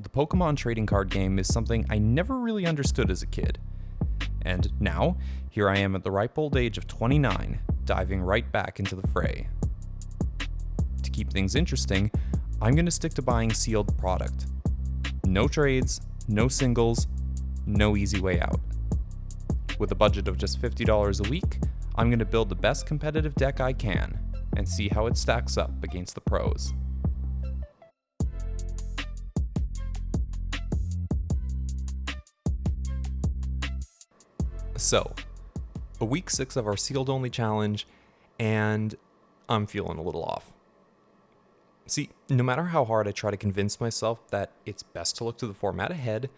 the Pokemon trading card game is something I never really understood as a kid. And now, here I am at the ripe old age of 29, diving right back into the fray. To keep things interesting, I'm going to stick to buying sealed product. No trades, no singles, no easy way out. With a budget of just $50 a week, I'm going to build the best competitive deck I can, and see how it stacks up against the pros. So, week 6 of our sealed only challenge, and I'm feeling a little off. See, no matter how hard I try to convince myself that it's best to look to the format ahead,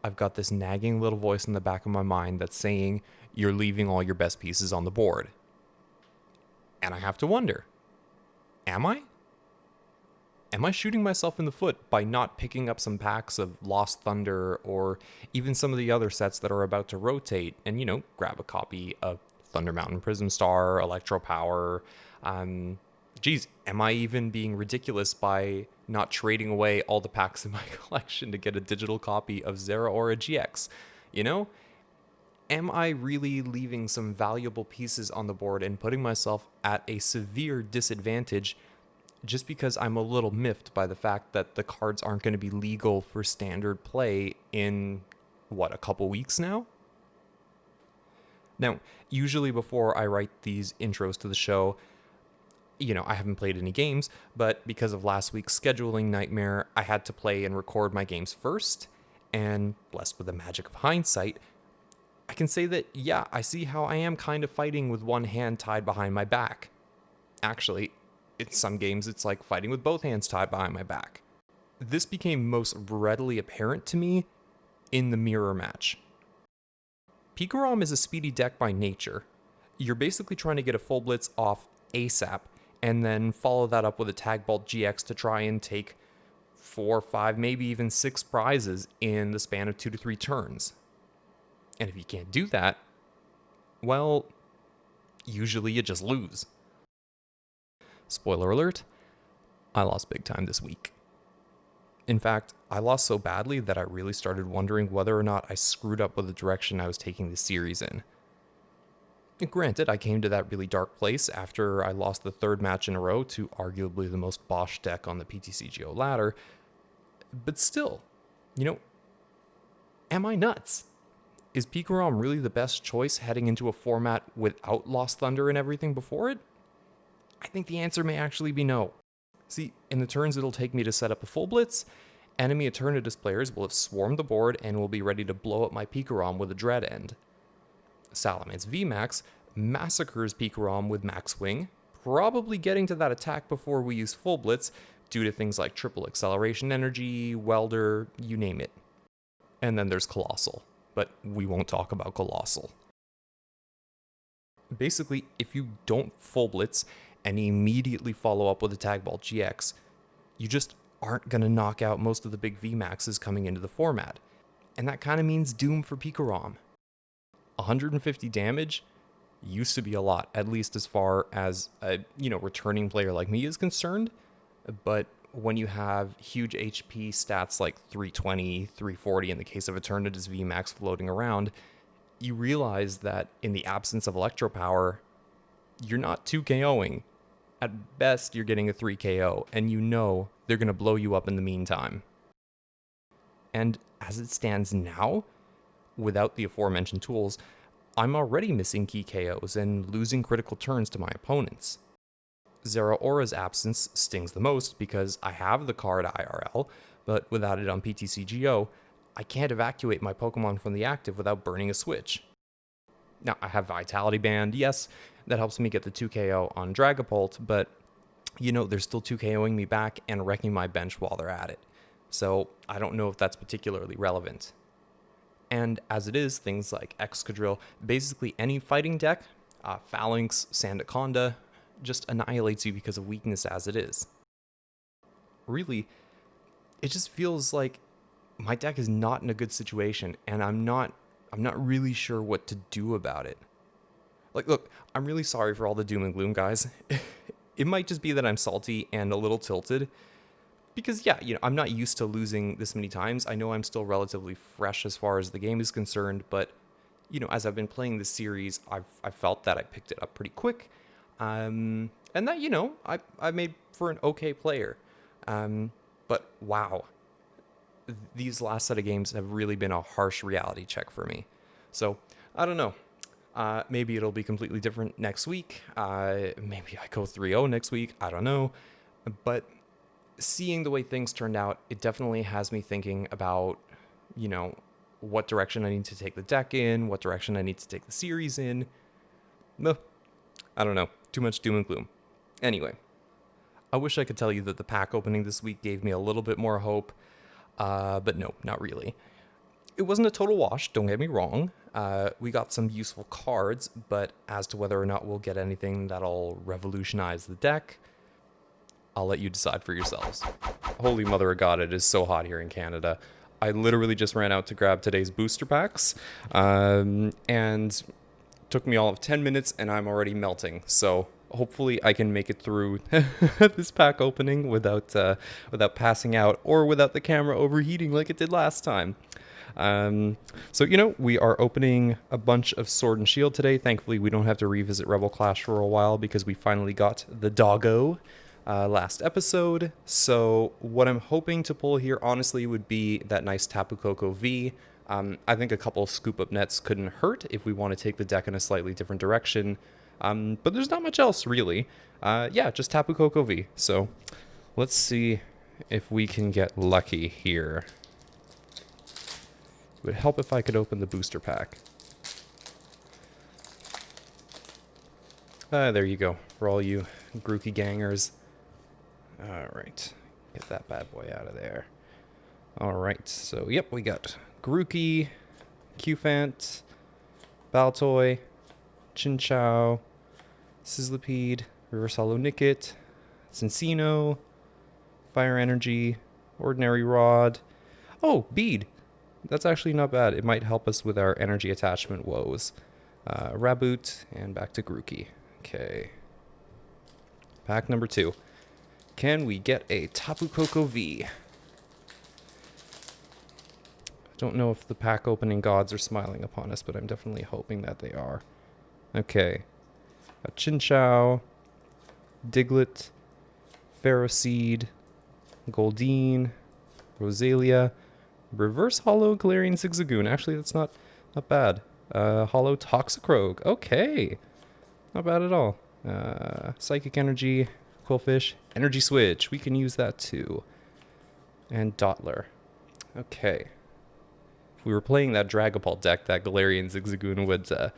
I've got this nagging little voice in the back of my mind that's saying you're leaving all your best pieces on the board. And I have to wonder, am I? Am I shooting myself in the foot by not picking up some packs of Lost Thunder or even some of the other sets that are about to rotate and, grab a copy of Thunder Mountain Prism Star, Electro Power? Geez, am I even being ridiculous by not trading away all the packs in my collection to get a digital copy of Zeraora GX? Am I really leaving some valuable pieces on the board and putting myself at a severe disadvantage just because I'm a little miffed by the fact that the cards aren't going to be legal for standard play in, a couple weeks now? Now, usually before I write these intros to the show, I haven't played any games, but because of last week's scheduling nightmare, I had to play and record my games first, and blessed with the magic of hindsight, I can say that, yeah, I see how I am kind of fighting with one hand tied behind my back. Actually, in some games, it's like fighting with both hands tied behind my back. This became most readily apparent to me in the mirror match. Pikarom is a speedy deck by nature. You're basically trying to get a full Blitz off ASAP, and then follow that up with a Tag Bolt GX to try and take 4, 5, maybe even 6 prizes in the span of 2 to 3 turns. And if you can't do that, well, usually you just lose. Spoiler alert, I lost big time this week. In fact, I lost so badly that I really started wondering whether or not I screwed up with the direction I was taking the series in. And granted, I came to that really dark place after I lost the 3rd match in a row to arguably the most Bosch deck on the PTCGO ladder, but still, am I nuts? Is Pikarom really the best choice heading into a format without Lost Thunder and everything before it? I think the answer may actually be no. See, in the turns it'll take me to set up a full Blitz, enemy Eternatus players will have swarmed the board and will be ready to blow up my Pikarom with a Dread End. Salamence VMAX massacres Pikarom with Max Wing, probably getting to that attack before we use full Blitz due to things like triple acceleration energy, welder, you name it. And then there's Colossal, but we won't talk about Colossal. Basically, if you don't full Blitz and immediately follow up with a Tag Bolt GX, you just aren't going to knock out most of the big VMAXs coming into the format. And that kind of means doom for Pikarom. 150 damage used to be a lot, at least as far as a returning player like me is concerned. But when you have huge HP stats like 320, 340 in the case of Eternatus VMAX floating around, you realize that in the absence of Electro Power, you're not 2KOing. At best, you're getting a 3KO, and they're going to blow you up in the meantime. And as it stands now, without the aforementioned tools, I'm already missing key KOs and losing critical turns to my opponents. Zeraora's absence stings the most because I have the card IRL, but without it on PTCGO, I can't evacuate my Pokemon from the active without burning a switch. Now, I have Vitality Band, yes, that helps me get the 2KO on Dragapult, but, they're still 2KOing me back and wrecking my bench while they're at it. So, I don't know if that's particularly relevant. And as it is, things like Excadrill, basically any fighting deck, Phalanx, Sandaconda, just annihilates you because of weakness as it is. Really, it just feels like my deck is not in a good situation, and I'm not really sure what to do about it. Look, I'm really sorry for all the doom and gloom, guys. It might just be that I'm salty and a little tilted, Because, yeah, I'm not used to losing this many times. I know I'm still relatively fresh as far as the game is concerned, but, as I've been playing this series, I've felt that I picked it up pretty quick. And that, I made for an okay player. But, wow. These last set of games have really been a harsh reality check for me. So, I don't know. Maybe it'll be completely different next week. Maybe I go 3-0 next week. I don't know. But seeing the way things turned out, it definitely has me thinking about, what direction I need to take the deck in, what direction I need to take the series in. No, I don't know. Too much doom and gloom. Anyway, I wish I could tell you that the pack opening this week gave me a little bit more hope, but no, not really. It wasn't a total wash, don't get me wrong. We got some useful cards, but as to whether or not we'll get anything that'll revolutionize the deck, I'll let you decide for yourselves. Holy mother of God, it is so hot here in Canada. I literally just ran out to grab today's booster packs, and took me all of 10 minutes, and I'm already melting. So hopefully I can make it through this pack opening without passing out or without the camera overheating like it did last time. So, we are opening a bunch of Sword and Shield today. Thankfully, we don't have to revisit Rebel Clash for a while because we finally got the doggo last episode. So what I'm hoping to pull here, honestly, would be that nice Tapu Koko V. I think a couple scoop up nets couldn't hurt if we want to take the deck in a slightly different direction. But there's not much else, really. Yeah, just Tapu Koko V. So let's see if we can get lucky here. It would help if I could open the booster pack. There you go, for all you Grookey gangers. Alright, get that bad boy out of there. Alright, so yep, we got Grookey, Cufant, Baltoy, Chinchou, Sizzlipede, Reverse Hollow Nickit, Cincino, Fire Energy, Ordinary Rod. Oh, Bead! That's actually not bad. It might help us with our energy attachment woes. Raboot, and back to Grookey. Okay. Pack number 2. Can we get a Tapu Koko V? I don't know if the pack opening gods are smiling upon us, but I'm definitely hoping that they are. Okay. A Chinchou, Diglett, Ferroseed, Goldeen, Rosalia, Reverse Hollow Galarian Zigzagoon. Actually, that's not bad. Hollow Toxicroak. Okay. Not bad at all. Psychic Energy, Quillfish, Energy Switch. We can use that too. And Dottler. Okay. If we were playing that Dragapult deck, that Galarian Zigzagoon would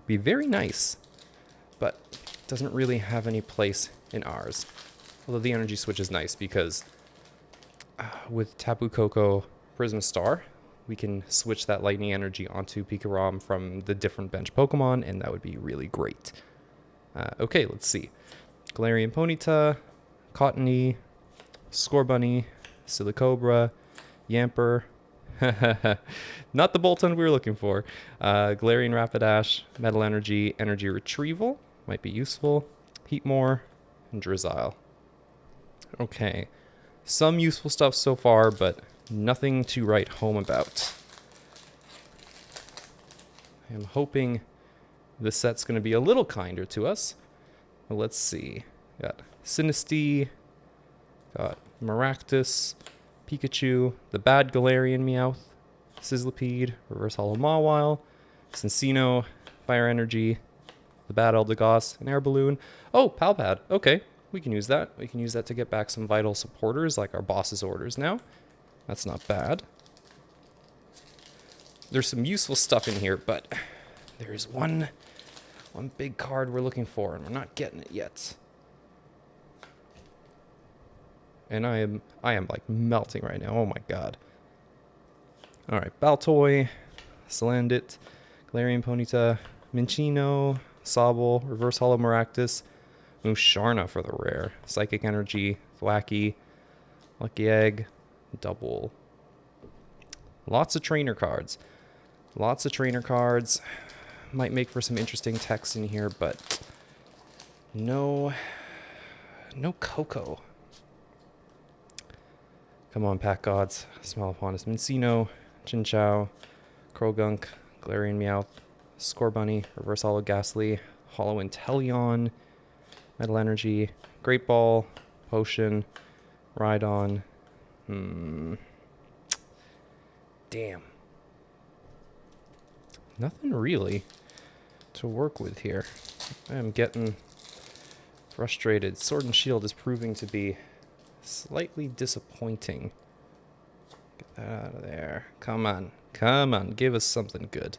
be very nice. But doesn't really have any place in ours. Although the Energy Switch is nice because with Tapu Koko Prisma Star, we can switch that lightning energy onto Pikarom from the different bench Pokemon, and that would be really great. Okay, let's see. Galarian Ponyta, Cottony, Scorbunny, Silicobra, Yamper. Not the Boltund we were looking for. Galarian Rapidash, Metal Energy, Energy Retrieval. Might be useful. Heatmore, and Drizzile. Okay. Some useful stuff so far, but nothing to write home about. I'm hoping this set's going to be a little kinder to us. Well, let's see. Got Sinistea, got Maractus, Pikachu, the bad Galarian Meowth, Sizzlipede, Reverse Hollow Mawile, Cincino, Fire Energy, the bad Eldegoss, an Air Balloon. Oh, Palpad. Okay, we can use that. We can use that to get back some vital supporters like our boss's orders now. That's not bad. There's some useful stuff in here, but there's one big card we're looking for, and we're not getting it yet. And I am like melting right now. Oh my god. All right, Baltoy, Salandit, Galarian Ponyta, Minccino, Sobble, Reverse Hollow Maractus, Musharna for the rare, Psychic Energy, Thwackey, Lucky Egg, Double. Lots of trainer cards. Lots of trainer cards. Might make for some interesting text in here, but no Coco. Come on, Pack Gods. Smile upon us. Mincino, Chinchou, Krogunk, Galarian Meowth, Scorbunny, Reverse Hollow Ghastly, Hollow Inteleon, Metal Energy, Great Ball, Potion, Rhydon. Damn. Nothing really to work with here. I am getting frustrated. Sword and Shield is proving to be slightly disappointing. Get that out of there. Come on. Come on. Give us something good.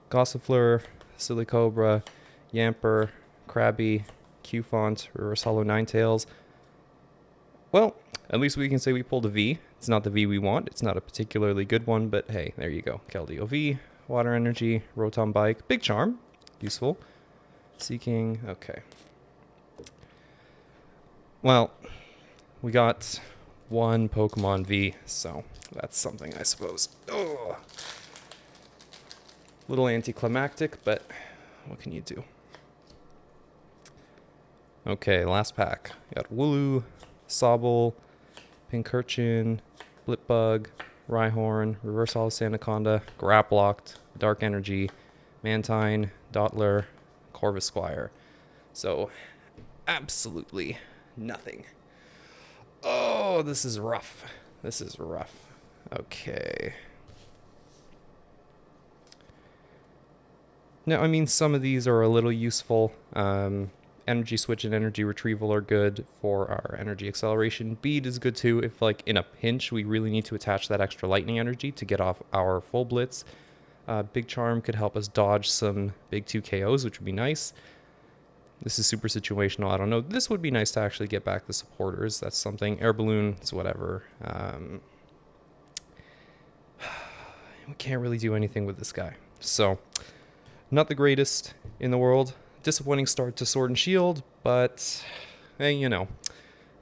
Gossifleur, Silicobra, Yamper, Krabby, Q-Font, Reverse Hollow Ninetales. Well, at least we can say we pulled a V. It's not the V we want. It's not a particularly good one, but hey, there you go. Keldeo V, Water Energy, Rotom Bike, Big Charm. Useful. Seeking. Okay. Well, we got one Pokemon V, so that's something, I suppose. Ugh. Little anticlimactic, but what can you do? Okay, last pack. We got Wooloo, Sobble, Pincurchin, Blipbug, Rhyhorn, Reverse Hollow Sandaconda, Graplocked, Dark Energy, Mantine, Dottler, Corvisquire. So, absolutely nothing. Oh, this is rough. This is rough. Okay. Now, I mean, some of these are a little useful. Energy Switch and Energy Retrieval are good for our Energy Acceleration. Bead is good too if, like, in a pinch, we really need to attach that extra Lightning Energy to get off our full Blitz. Big Charm could help us dodge some big 2 KOs, which would be nice. This is super situational. I don't know. This would be nice to actually get back the supporters. That's something. Air Balloon, it's whatever. We can't really do anything with this guy. So, not the greatest in the world. Disappointing start to Sword and Shield, but, hey, you know.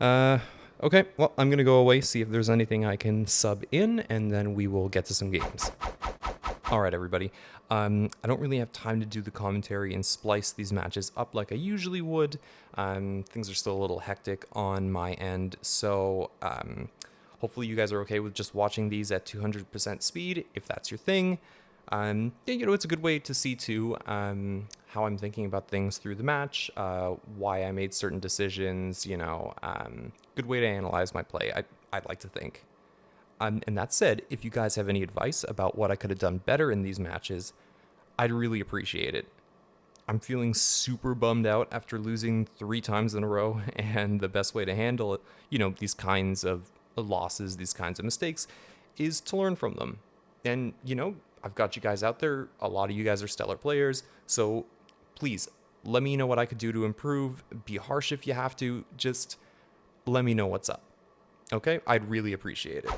Okay, well, I'm going to go away, see if there's anything I can sub in, and then we will get to some games. Alright, everybody. I don't really have time to do the commentary and splice these matches up like I usually would. Things are still a little hectic on my end, so hopefully you guys are okay with just watching these at 200% speed, if that's your thing. You know, it's a good way to see, too, how I'm thinking about things through the match, why I made certain decisions, you know, good way to analyze my play, I'd like to think. And that said, if you guys have any advice about what I could have done better in these matches, I'd really appreciate it. I'm feeling super bummed out after losing 3 times in a row, and the best way to handle it, you know, these kinds of losses, these kinds of mistakes, is to learn from them. And, you know, I've got you guys out there. A lot of you guys are stellar players. So please let me know what I could do to improve. Be harsh if you have to. Just let me know what's up. Okay? I'd really appreciate it.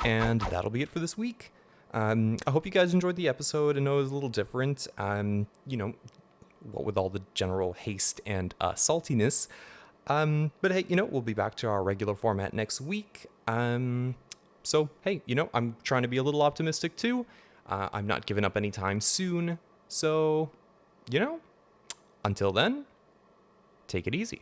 And that'll be it for this week. I hope you guys enjoyed the episode. I know it was a little different, you know, what with all the general haste and saltiness. But hey, you know, we'll be back to our regular format next week. So, hey, you know, I'm trying to be a little optimistic too. I'm not giving up anytime soon. So, you know, until then, take it easy.